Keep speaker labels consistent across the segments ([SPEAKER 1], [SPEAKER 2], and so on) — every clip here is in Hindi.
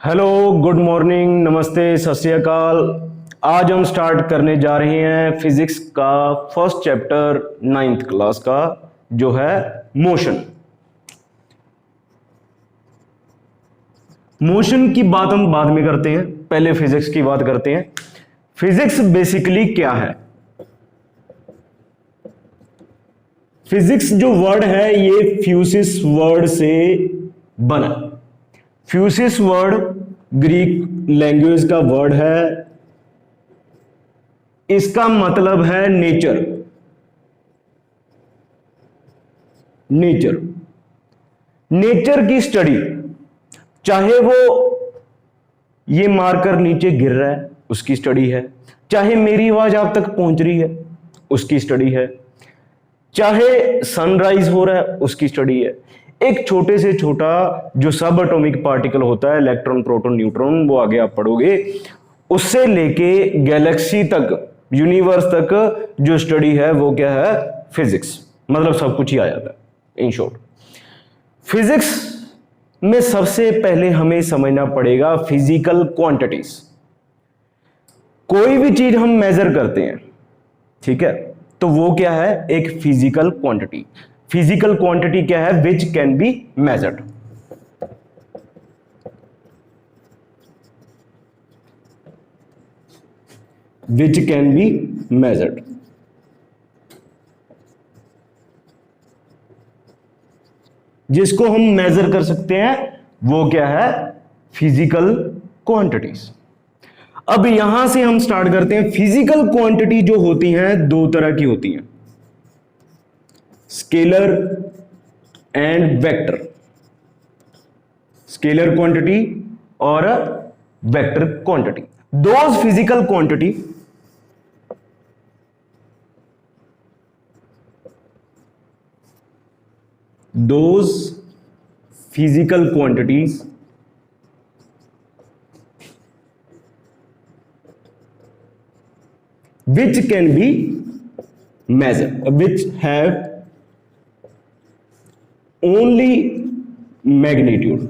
[SPEAKER 1] हेलो, गुड मॉर्निंग, नमस्ते, सत श्री अकाल। आज हम स्टार्ट करने जा रहे हैं फिजिक्स का फर्स्ट चैप्टर 9th क्लास का, जो है मोशन। मोशन की बात हम बाद में करते हैं, पहले फिजिक्स की बात करते हैं। फिजिक्स बेसिकली क्या है? फिजिक्स जो वर्ड है ये फ्यूसिस वर्ड से बना। फ्यूसिस वर्ड ग्रीक लैंग्वेज का वर्ड है। इसका मतलब है नेचर। नेचर, नेचर की स्टडी। चाहे वो ये मारकर नीचे गिर रहा है, उसकी स्टडी है। चाहे मेरी आवाज आप तक पहुंच रही है, उसकी स्टडी है। चाहे सनराइज हो रहा है, उसकी स्टडी है। एक छोटे से छोटा जो सब एटॉमिक पार्टिकल होता है, इलेक्ट्रॉन, प्रोटॉन, न्यूट्रॉन, वो आगे आप पढ़ोगे, उससे लेके गैलेक्सी तक, यूनिवर्स तक जो स्टडी है वो क्या है? फिजिक्स। मतलब सब कुछ ही आ जाता है इन शॉर्ट। फिजिक्स में सबसे पहले हमें समझना पड़ेगा फिजिकल क्वांटिटीज। कोई भी चीज हम मेजर करते हैं, ठीक है, तो वो क्या है? एक फिजिकल क्वांटिटी। फिजिकल क्वांटिटी क्या है? Which can be measured. Which can be measured. जिसको हम मेजर कर सकते हैं वो क्या है? Physical quantities. अब यहां से हम स्टार्ट करते हैं। फिजिकल क्वांटिटी जो होती हैं दो तरह की होती हैं, scalar and vector. Scalar quantity और vector quantity. Those physical quantity those physical quantities which can be measured, which have only magnitude।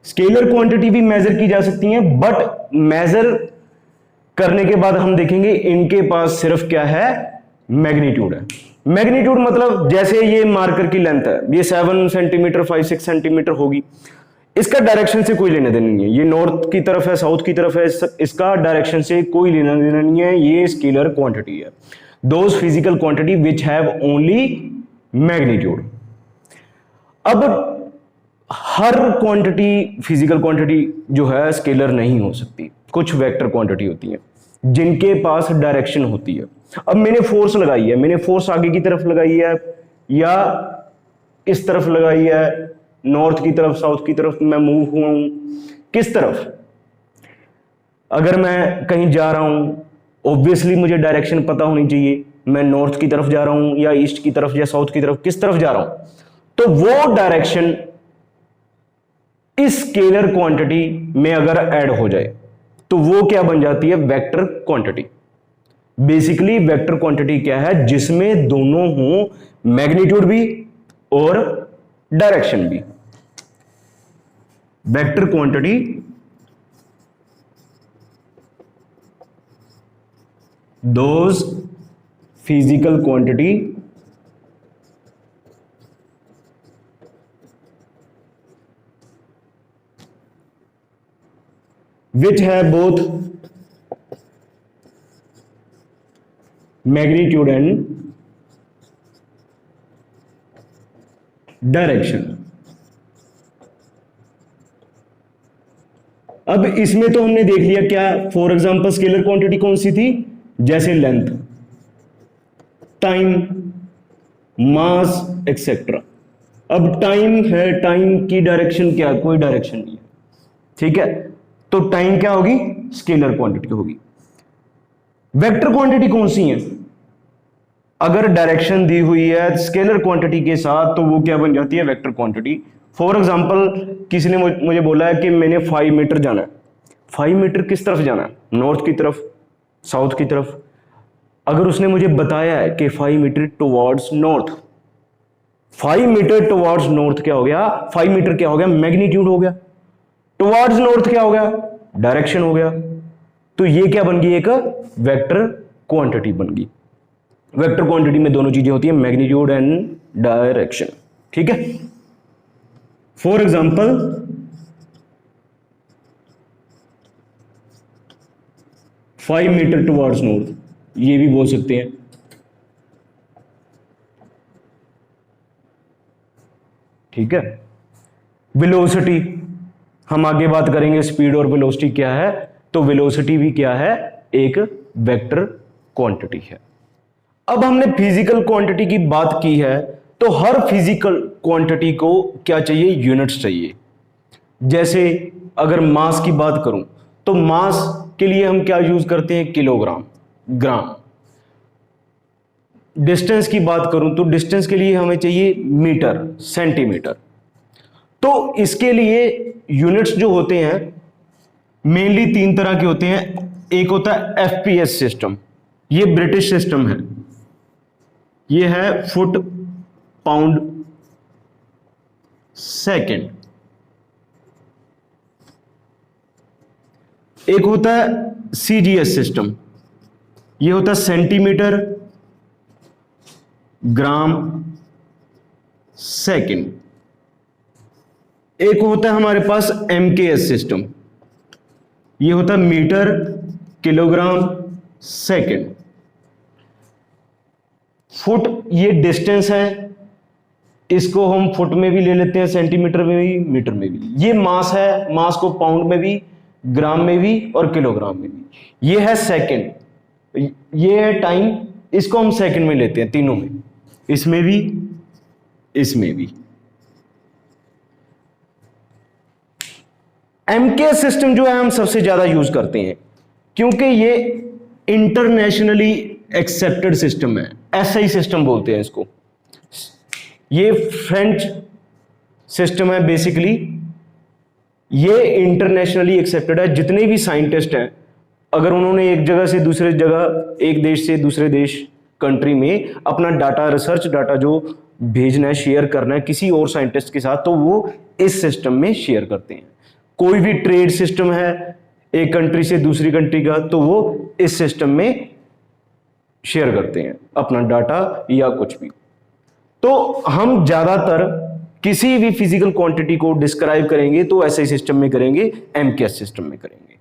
[SPEAKER 1] Scalar quantity भी मेजर की जा सकती हैं, बट मेजर करने के बाद हम देखेंगे इनके पास सिर्फ क्या है? मैग्नीट्यूड है। मैग्नीट्यूड मतलब जैसे ये मार्कर की लेंथ है, ये 7 सेंटीमीटर 5-6 सेंटीमीटर होगी, इसका डायरेक्शन से कोई लेना देना नहीं है। ये नॉर्थ की तरफ है, साउथ की तरफ है, इसका डायरेक्शन से कोई लेना देना नहीं है। ये स्केलर क्वांटिटी है। Those physical quantity which have only magnitude. अब हर क्वांटिटी, फिजिकल क्वांटिटी जो है स्केलर नहीं हो सकती। कुछ वेक्टर क्वांटिटी होती है जिनके पास डायरेक्शन होती है। अब मैंने फोर्स लगाई है, मैंने फोर्स आगे की तरफ लगाई है या इस तरफ लगाई है, नॉर्थ की तरफ, साउथ की तरफ मैं मूव हुआ हूं, किस तरफ? अगर मैं कहीं जा रहा हूं, ऑब्वियसली मुझे डायरेक्शन पता होनी चाहिए। मैं नॉर्थ की तरफ जा रहा हूं या ईस्ट की तरफ या साउथ की तरफ, किस तरफ जा रहा हूं? तो वो डायरेक्शन इस स्केलर क्वांटिटी में अगर ऐड हो जाए तो वो क्या बन जाती है? Vector quantity. Basically vector quantity क्या है? जिसमें दोनों हो, मैग्नीट्यूड भी और डायरेक्शन भी। Vector quantity those physical quantity which have both magnitude and direction। अब इसमें तो हमने देख लिया क्या, फॉर एग्जांपल स्केलर क्वांटिटी कौन सी थी? जैसे लेंथ, टाइम, मास एक्सेट्रा। अब टाइम है, टाइम की डायरेक्शन क्या? कोई डायरेक्शन नहीं है, ठीक है, तो टाइम क्या होगी? स्केलर क्वांटिटी होगी। वेक्टर क्वांटिटी कौन सी है? अगर डायरेक्शन दी हुई है स्केलर क्वांटिटी के साथ तो वो क्या बन जाती है? Vector quantity. फॉर एग्जांपल किसी ने मुझे बोला है कि मैंने 5 मीटर जाना है। 5 मीटर किस तरफ जाना है? नॉर्थ की तरफ, साउथ की तरफ। अगर उसने मुझे बताया है कि 5 metre towards north, 5 metre towards north क्या हो गया, 5 मीटर क्या हो गया, मैग्नीट्यूड हो गया। टुवर्ड्स नॉर्थ क्या हो गया, डायरेक्शन हो गया। तो ये क्या बन गई, एक वेक्टर क्वांटिटी बन गई। वेक्टर क्वांटिटी में दोनों चीजें होती है, मैग्नीट्यूड एंड डायरेक्शन। ठीक है। For example, five metre towards north, ये भी बोल सकते हैं। ठीक है। वेलोसिटी, हम आगे बात करेंगे स्पीड और वेलोसिटी क्या है। तो वेलोसिटी भी क्या है, एक वेक्टर क्वांटिटी है। अब हमने फिजिकल क्वांटिटी की बात की है, तो हर फिजिकल क्वांटिटी को क्या चाहिए, यूनिट्स चाहिए। जैसे अगर मास की बात करूं तो मास के लिए हम क्या यूज करते हैं, किलोग्राम, ग्राम। डिस्टेंस की बात करूं तो डिस्टेंस के लिए हमें चाहिए मीटर, सेंटीमीटर। तो इसके लिए यूनिट्स जो होते हैं मेनली 3 तरह के होते हैं। एक होता है एफपीएस सिस्टम, ये ब्रिटिश सिस्टम है, ये है फुट पाउंड सेकेंड। एक होता है सीजीएस सिस्टम, ये होता है सेंटीमीटर ग्राम सेकेंड। एक होता है हमारे पास एमकेएस सिस्टम, ये होता है मीटर किलोग्राम सेकेंड। फुट ये डिस्टेंस है, इसको हम फुट में भी ले लेते हैं, सेंटीमीटर में भी, मीटर में भी। ये मास है, मास को पाउंड में भी, ग्राम में भी और किलोग्राम में भी। ये है सेकंड, ये है टाइम, इसको हम सेकंड में लेते हैं, तीनों में, इसमें भी, इसमें भी। एमके सिस्टम जो है हम सबसे ज्यादा यूज करते हैं क्योंकि ये इंटरनेशनली एक्सेप्टेड सिस्टम है, एसआई सिस्टम बोलते हैं इसको। ये फ्रेंच सिस्टम है बेसिकली, ये इंटरनेशनली एक्सेप्टेड है। जितने भी साइंटिस्ट हैं, अगर उन्होंने एक जगह से दूसरे जगह, एक देश से दूसरे देश, कंट्री में अपना डाटा, रिसर्च डाटा जो भेजना है, शेयर करना है किसी और साइंटिस्ट के साथ, तो वो इस सिस्टम में शेयर करते हैं। कोई भी ट्रेड सिस्टम है एक कंट्री से दूसरी कंट्री का, तो वो इस सिस्टम में शेयर करते हैं अपना डाटा या कुछ भी। तो हम ज्यादातर किसी भी फिजिकल क्वांटिटी को डिस्क्राइब करेंगे तो ऐसे सिस्टम में करेंगे, एमकेएस सिस्टम में करेंगे।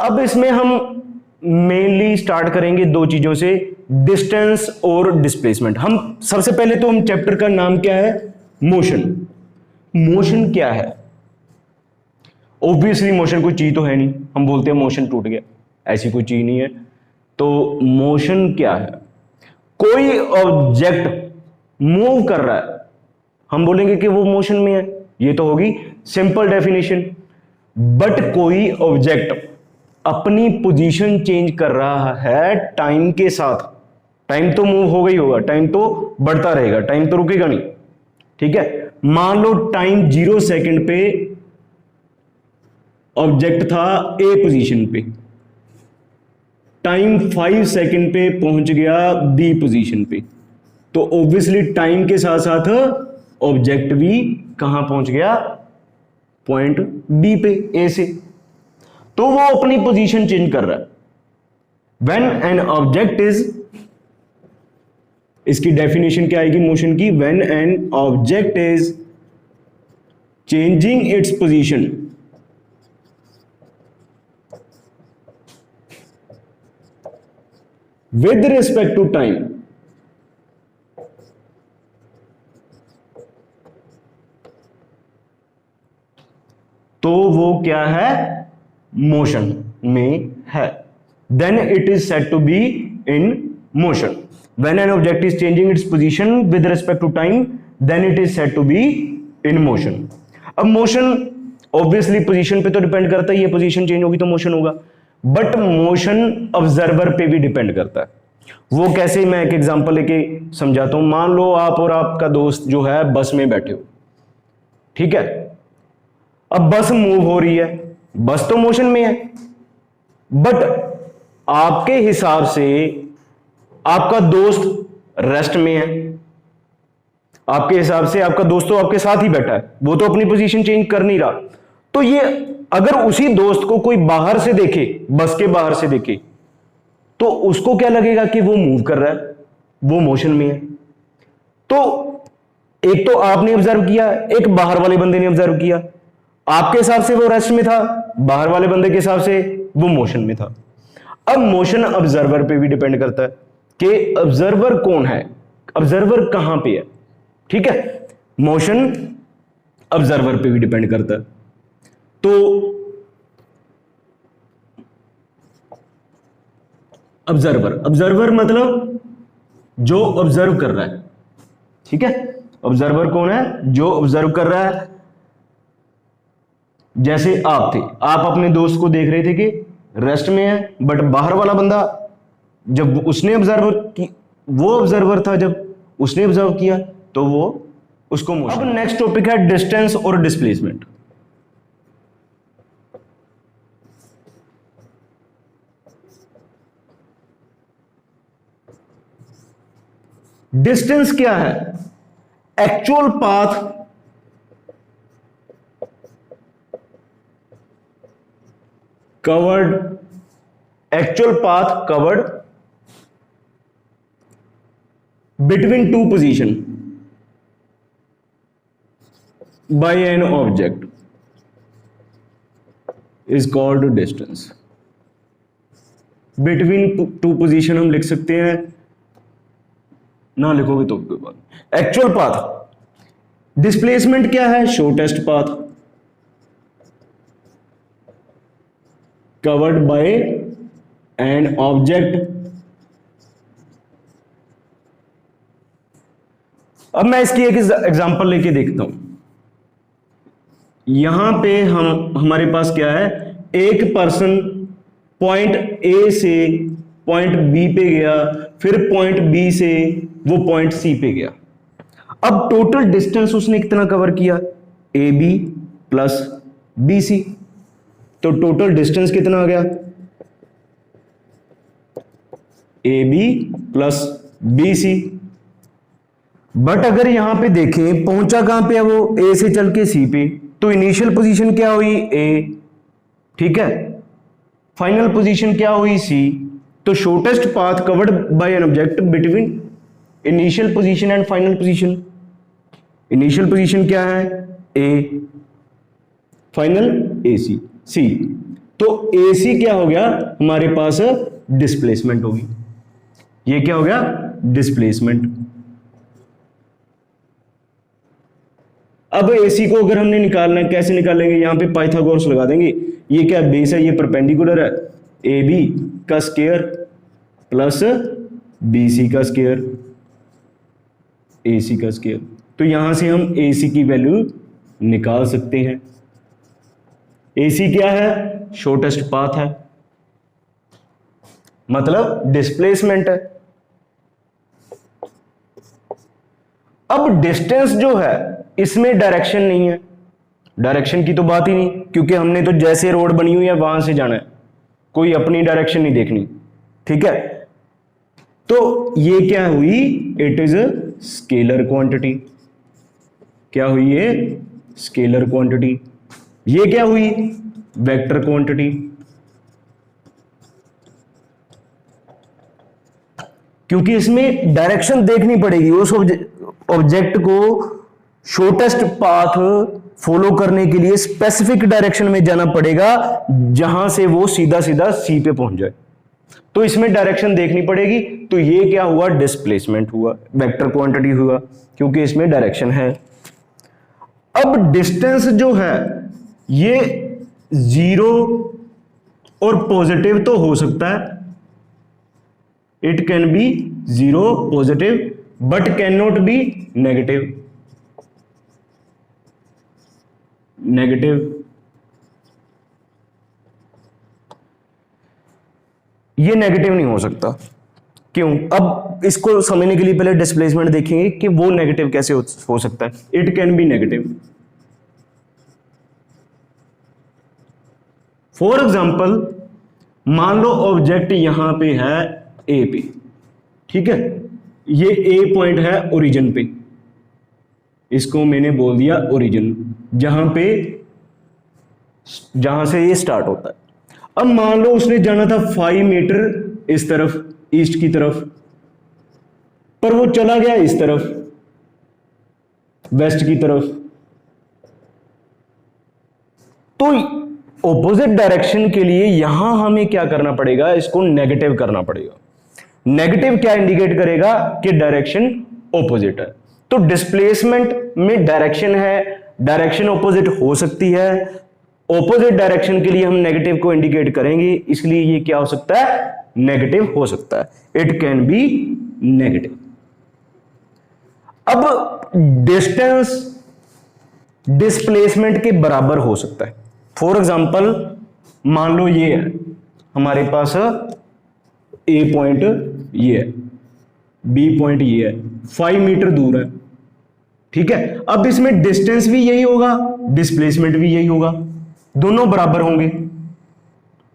[SPEAKER 1] अब इसमें हम मेनली स्टार्ट करेंगे दो चीजों से, डिस्टेंस और डिस्प्लेसमेंट। हम सबसे पहले तो हम चैप्टर का नाम क्या है, मोशन। मोशन क्या है? ऑब्वियसली मोशन कोई चीज तो है नहीं, हम बोलते हैं मोशन टूट गया, ऐसी कोई चीज नहीं है। तो मोशन क्या है? कोई ऑब्जेक्ट मूव कर रहा है, हम बोलेंगे कि वो मोशन में है, ये तो होगी सिंपल डेफिनेशन। बट कोई ऑब्जेक्ट अपनी पोजीशन चेंज कर रहा है टाइम के साथ, टाइम तो मूव हो गई होगा, टाइम तो बढ़ता रहेगा, टाइम तो रुकेगा नहीं। ठीक है, मान लो टाइम 0 सेकंड पे ऑब्जेक्ट था ए पोजीशन पे, टाइम 5 सेकंड पे पहुंच गया बी पोजीशन पे, तो ऑब्वियसली टाइम के साथ साथ ऑब्जेक्ट भी कहां पहुंच गया, पॉइंट बी पे, ए से। तो वो अपनी पोजीशन चेंज कर रहा है। व्हेन एन ऑब्जेक्ट इज, इसकी डेफिनेशन क्या आएगी मोशन की, when an object is changing its position with respect to time, तो वो क्या है, मोशन में है। Then it is said to be in motion. When an object is changing its position with respect to time, then it is said to be in motion. अब मोशन ऑब्वियसली पोजीशन पे तो डिपेंड करता है, ये पोजीशन चेंज होगी तो मोशन होगा, बट मोशन ऑब्जर्वर पे भी डिपेंड करता है। वो कैसे, मैं एक एग्जांपल लेके समझाता हूं। मान लो आप और आपका दोस्त जो है बस में बैठे हो, ठीक है, अब बस मूव हो रही है, बस तो मोशन में है, बट आपके हिसाब से आपका दोस्त रेस्ट में है, आपके हिसाब से आपका दोस्त तो आपके साथ ही बैठा है, वो तो अपनी पोजीशन चेंज कर नहीं रहा। तो ये अगर उसी दोस्त को कोई बाहर से देखे, बस के बाहर से देखे, तो उसको क्या लगेगा कि वो मूव कर रहा है, वो मोशन में है। तो एक तो आपने ऑब्जर्व किया, एक बाहर वाले बंदे ने ऑब्जर्व किया। आपके हिसाब से वो रेस्ट में था, बाहर वाले बंदे के हिसाब से वो मोशन में था। अब मोशन ऑब्जर्वर पे भी डिपेंड करता है कि ऑब्जर्वर कौन है, ऑब्जर्वर कहां पे है। ठीक है, मोशन ऑब्जर्वर पे भी डिपेंड करता है। तो ऑब्जर्वर मतलब जो ऑब्जर्व कर रहा है। ठीक है, ऑब्जर्वर कौन है, जो ऑब्जर्व कर रहा है। जैसे आप थे, आप अपने दोस्त को देख रहे थे कि रेस्ट में है, बट बाहर वाला बंदा जब उसने ऑब्जर्वर की, वो ऑब्जर्वर था, जब उसने ऑब्जर्व किया तो वो उसको मोशन। अब नेक्स्ट टॉपिक है डिस्टेंस और डिस्प्लेसमेंट। डिस्टेंस क्या है? Actual path covered, actual path covered between two position by N object is called distance. Between two position हम लिख सकते हैं, ना लिखोगे तो कोई बात नहीं। Actual path. डिस्प्लेसमेंट क्या है? Shortest path covered by an object. अब मैं इसकी एक एग्जांपल लेके देखता हूं। यहां पे हमारे पास क्या है, एक पर्सन पॉइंट ए से पॉइंट बी पे गया, फिर पॉइंट बी से वो पॉइंट सी पे गया। अब टोटल डिस्टेंस उसने कितना कवर किया? A B plus B C. तो टोटल डिस्टेंस कितना आ गया? A B plus B C. But अगर यहां पे देखें, पहुंचा कहां पे है वो? ए से चल के सी पे। तो इनिशियल पोजीशन क्या हुई? ए। ठीक है, फाइनल पोजीशन क्या हुई? सी। तो shortest path covered by an object between initial position and final position. Initial position क्या है? ए, फाइनल ए सी सी। तो ए सी क्या हो गया हमारे पास? डिस्प्लेसमेंट होगी। ये क्या हो गया? डिस्प्लेसमेंट। अब एसी को अगर हमने निकालना है, कैसे निकालेंगे? यहां पे पाइथागोरस लगा देंगे। ये क्या बेस है? ये परपेंडिकुलर है, ए बी का स्क्वायर प्लस बी सी का स्क्वायर, ए सी का स्क्वायर। तो यहां से हम ए सी की वैल्यू निकाल सकते हैं। ए सी क्या है? शॉर्टेस्ट पाथ है, मतलब डिस्प्लेसमेंट है। अब डिस्टेंस जो है इसमें डायरेक्शन नहीं है, डायरेक्शन की तो बात ही नहीं, क्योंकि हमने तो जैसे रोड बनी हुई है वहां से जाना है, कोई अपनी डायरेक्शन नहीं देखनी। ठीक है, तो ये क्या हुई? It is a scalar quantity. क्या हुई ये? Scalar quantity. ये क्या हुई? Vector quantity. क्योंकि इसमें डायरेक्शन देखनी पड़ेगी, उस ऑब्जेक्ट को शॉर्टेस्ट पाथ फॉलो करने के लिए स्पेसिफिक डायरेक्शन में जाना पड़ेगा, जहां से वो सीधा सीधा सी पे पहुंच जाए। तो इसमें डायरेक्शन देखनी पड़ेगी। तो ये क्या हुआ? डिस्प्लेसमेंट हुआ, वेक्टर क्वांटिटी हुआ, क्योंकि इसमें डायरेक्शन है। अब डिस्टेंस जो है ये जीरो और पॉजिटिव तो हो सकता है, it can be zero positive but can not be negative. ये नेगेटिव नहीं हो सकता। क्यों? अब इसको समझने के लिए पहले डिस्प्लेसमेंट देखेंगे कि वो नेगेटिव कैसे हो सकता है। It can be negative. For example, मान लो ऑब्जेक्ट यहां पे है ए पे, ठीक है, ये ए पॉइंट है ओरिजिन पे, इसको मैंने बोल दिया ओरिजिन, जहां से ये स्टार्ट होता है। अब मान लो उसने जाना था 5 मीटर इस तरफ, ईस्ट की तरफ, पर वो चला गया इस तरफ, वेस्ट की तरफ। तो ऑपोजिट डायरेक्शन के लिए यहां हमें क्या करना पड़ेगा, इसको नेगेटिव करना पड़ेगा। नेगेटिव क्या इंडिकेट करेगा कि डायरेक्शन ऑपोजिट है। तो डिस्प्लेसमेंट में डायरेक्शन है, डायरेक्शन ऑपोजिट हो सकती है, ऑपोजिट डायरेक्शन के लिए हम नेगेटिव को इंडिकेट करेंगे, इसलिए ये क्या हो सकता है, नेगेटिव हो सकता है, इट कैन बी नेगेटिव। अब डिस्टेंस डिस्प्लेसमेंट के बराबर हो सकता है। फॉर एग्जांपल मान लो ये है हमारे पास ए पॉइंट, ये है बी पॉइंट, ये है 5 मीटर दूर है, ठीक है। अब इसमें डिस्टेंस भी यही होगा, डिस्प्लेसमेंट भी यही होगा, दोनों बराबर होंगे,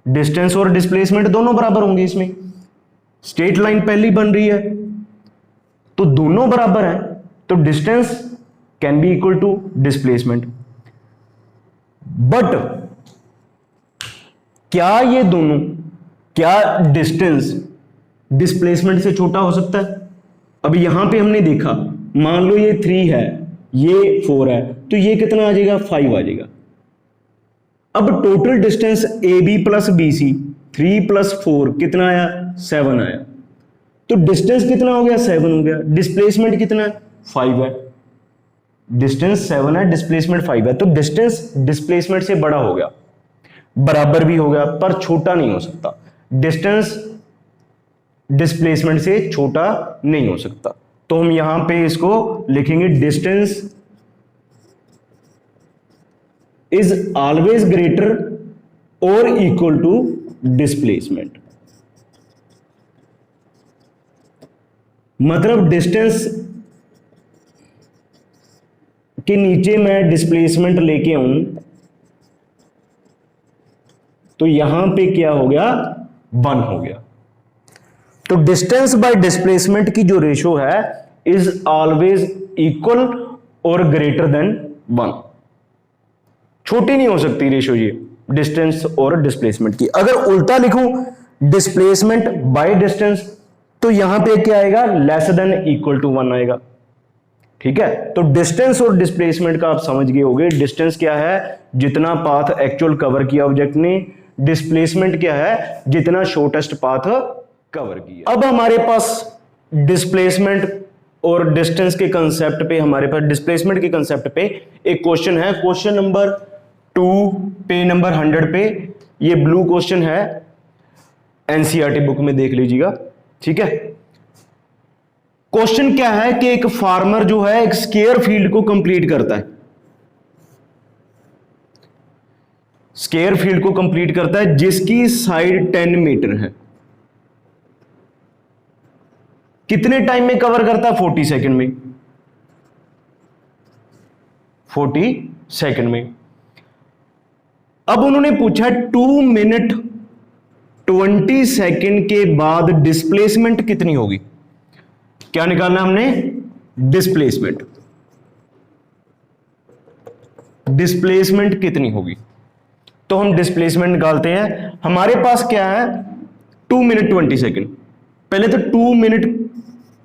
[SPEAKER 1] डिस्टेंस और डिस्प्लेसमेंट दोनों बराबर होंगे। इसमें स्ट्रेट लाइन पहली बन रही है तो दोनों बराबर हैं, तो distance can be equal to displacement. But क्या ये दोनों, क्या डिस्टेंस डिस्प्लेसमेंट से छोटा हो सकता है? अब यहां पे हमने देखा, मान लो ये 3 है, ये 4 है, तो ये कितना आ जाएगा, 5 आ जाएगा। अब total distance A B plus B C 3 + 4 कितना आया, 7 आया। तो डिस्टेंस कितना हो गया, 7 हो गया। डिस्प्लेसमेंट कितना है, 5 है। डिस्टेंस 7 है, डिस्प्लेसमेंट 5 है, तो डिस्टेंस डिस्प्लेसमेंट से बड़ा हो गया, बराबर भी हो गया, पर छोटा नहीं हो सकता। डिस्टेंस डिस्प्लेसमेंट से छोटा नहीं हो सकता, तो हम यहां पे इसको लिखेंगे डिस्टेंस इज ऑलवेज ग्रेटर और इक्वल टू डिस्प्लेसमेंट। मतलब डिस्टेंस के नीचे मैं डिस्प्लेसमेंट लेके आऊं तो यहां पे क्या हो गया, 1 हो गया। तो डिस्टेंस बाय डिस्प्लेसमेंट की जो रेशो है इज ऑलवेज इक्वल और ग्रेटर देन 1। छोटी नहीं हो सकती रेशो ये डिस्टेंस और डिस्प्लेसमेंट की। अगर उल्टा लिखूं डिस्प्लेसमेंट बाय डिस्टेंस तो यहां पे क्या आएगा, लेस देन इक्वल टू 1 आएगा, ठीक है। तो डिस्टेंस और डिस्प्लेसमेंट का आप समझ गए होंगे। डिस्टेंस क्या है, जितना पाथ एक्चुअल कवर किया ऑब्जेक्ट ने, डिस्प्लेसमेंट क्या है, जितना शॉर्टेस्ट पाथ कवर किया। अब हमारे पास डिस्प्लेसमेंट और डिस्टेंस के कंसेप्ट पे, हमारे पास डिस्प्लेसमेंट के कंसेप्ट पे एक क्वेश्चन है, क्वेश्चन नंबर 2 पे नंबर 100 पे। ये ब्लू क्वेश्चन है, एनसीईआरटी बुक में देख लीजिएगा, ठीक है। क्वेश्चन क्या है कि एक फार्मर जो है एक स्क्वायर फील्ड को कंप्लीट करता है, स्क्वायर फील्ड को कंप्लीट करता है जिसकी साइड 10 मीटर है। कितने टाइम में कवर करता है, 40 सेकंड में, 40 सेकंड में। अब उन्होंने पूछा 2 मिनट 20 सेकंड के बाद डिस्प्लेसमेंट कितनी होगी। क्या निकालना हमने, डिस्प्लेसमेंट, डिस्प्लेसमेंट कितनी होगी। तो हम डिस्प्लेसमेंट निकालते हैं। हमारे पास क्या है, 2 मिनट 20 सेकंड। पहले तो 2 मिनट,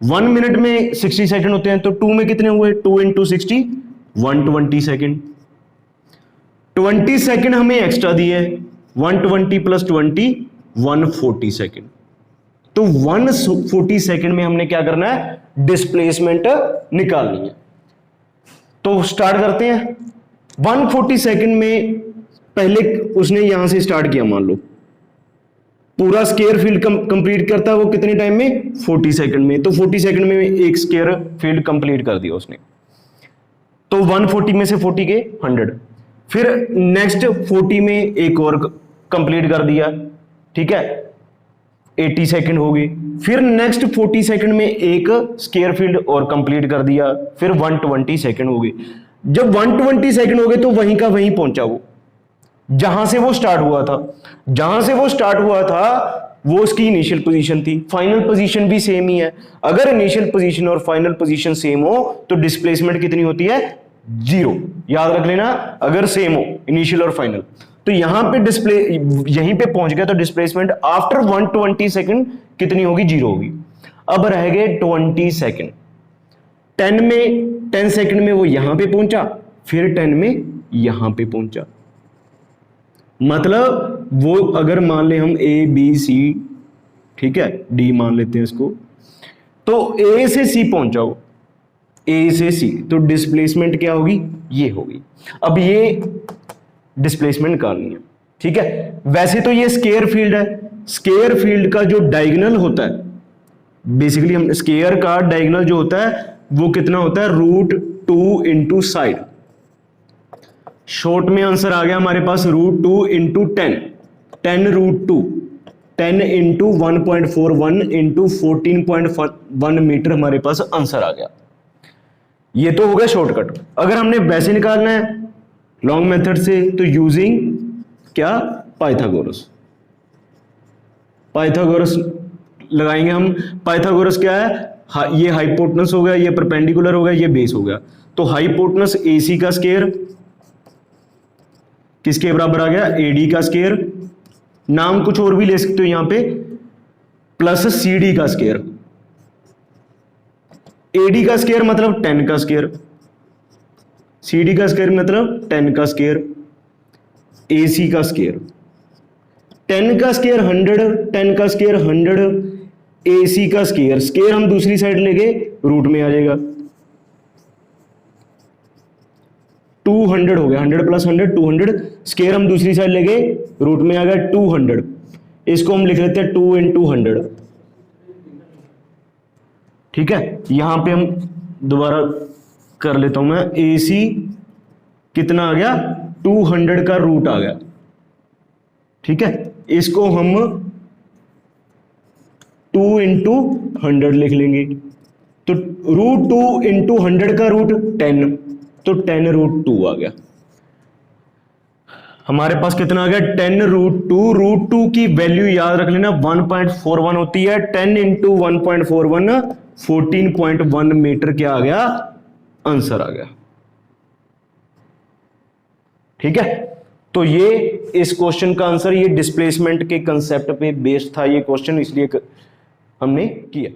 [SPEAKER 1] 1 मिनट में 60 सेकंड होते हैं, तो 2 में कितने हुए, 2 × 60 120 सेकंड। 20 सेकंड हमें एक्स्ट्रा दिए, 120 + 20 140 सेकंड। तो 140 सेकंड में हमने क्या करना है, डिस्प्लेसमेंट निकालनी है। तो स्टार्ट करते हैं। 140 सेकंड में पहले उसने यहां से स्टार्ट किया, मान लो पूरा स्क्वायर फील्ड कंप्लीट करता है वो कितने टाइम में, 40 सेकंड में। तो 40 सेकंड में एक स्क्वायर फील्ड कंप्लीट कर दिया उसने। तो 140 में से 40 के 100, फिर नेक्स्ट 40 में एक और कंप्लीट कर दिया, ठीक है, 80 सेकंड हो गई। फिर नेक्स्ट 40 सेकंड में एक स्क्वायर फील्ड और कंप्लीट कर दिया, फिर 120 सेकंड हो गई। जब 120 सेकंड हो गए तो वहीं का वहीं पहुंचा वो, जहां से वो स्टार्ट हुआ था, जहां से वो स्टार्ट हुआ था वो उसकी इनिशियल पोजीशन थी, फाइनल पोजीशन भी सेम ही है। अगर इनिशियल पोजीशन और फाइनल पोजीशन सेम हो तो डिस्प्लेसमेंट कितनी होती है? 0। याद रख लेना, अगर सेम हो इनिशियल और फाइनल। तो यहां पे डिस्प्ले यहीं पे पहुंच गया तो डिस्प्लेसमेंट आफ्टर 120 सेकंड कितनी होगी? 0 होगी। अब रह गए 20 सेकंड। 10 सेकंड में वो यहां पे पहुंचा, फिर 10 में यहां पे पहुंचा। मतलब वो अगर मान ले हम ए बी सी, ठीक है, डी मान लेते हैं इसको, तो ए से सी पहुंचा हो, ए से सी, तो डिस्प्लेसमेंट क्या होगी? ये होगी। अब ये डिस्प्लेसमेंट निकालनी है, ठीक है। वैसे तो ये स्केयर फील्ड है, स्केयर फील्ड का जो डायगोनल होता है, बेसिकली हम स्केयर का डायगोनल जो होता है वो कितना होता है? √2 इंटू साइड। शॉर्ट में आंसर आ गया हमारे पास √2 इंटू 10, 10√2, 10 इंटू 1.41 इंटू 14.1 मीटर हमारे पास आंसर आ गया। ये तो हो गया शॉर्टकट। अगर हमने वैसे निकालना है लॉन्ग मेथड से तो यूजिंग क्या? पाइथागोरस। पाइथागोरस लगाएंगे हम। पाइथागोरस क्या है? ये हाइपोटेनस हो गया, ये परपेंडिकुलर हो गया, ये बेस हो गया। तो हाइपोटेनस AC का स्क्वायर किसके बराबर आ गया? AD का स्क्वायर। नाम कुछ और भी ले सकते हो यहां पे, प्लस CD का स्क्वायर। AD का स्क्वायर मतलब 10 का स्क्वायर, CD का स्क्वायर मतलब 10 का स्क्वायर, AC का स्क्वायर। 10 का स्क्वायर 100, 10 का स्क्वायर 100, AC का स्क्वायर, स्क्वायर हम दूसरी साइड लेंगे रूट में आ जाएगा, 200 हो गया, 100 प्लस 100 200, स्क्वायर हम दूसरी साइड लेंगे रूट में आ गया 200। इसको हम लिख लेते हैं 2 इंटू 100, ठीक है। यहां पे हम दोबारा कर लेता हूं मैं, AC कितना आ गया? 200 का रूट आ गया, ठीक है। इसको हम 2 इंटू 100 लिख लेंगे, तो √2 इंटू 100 का रूट 10, तो 10√2 आ गया। हमारे पास कितना आ गया? 10√2। √2 की वैल्यू याद रख लेना 1.41 होती है। 10 इंटू 1.41 14.1 मीटर क्या आ गया? आंसर आ गया, ठीक है। तो ये इस क्वेश्चन का आंसर, ये डिस्प्लेसमेंट के कंसेप्ट पे बेस्ड था ये क्वेश्चन, इसलिए हमने किया।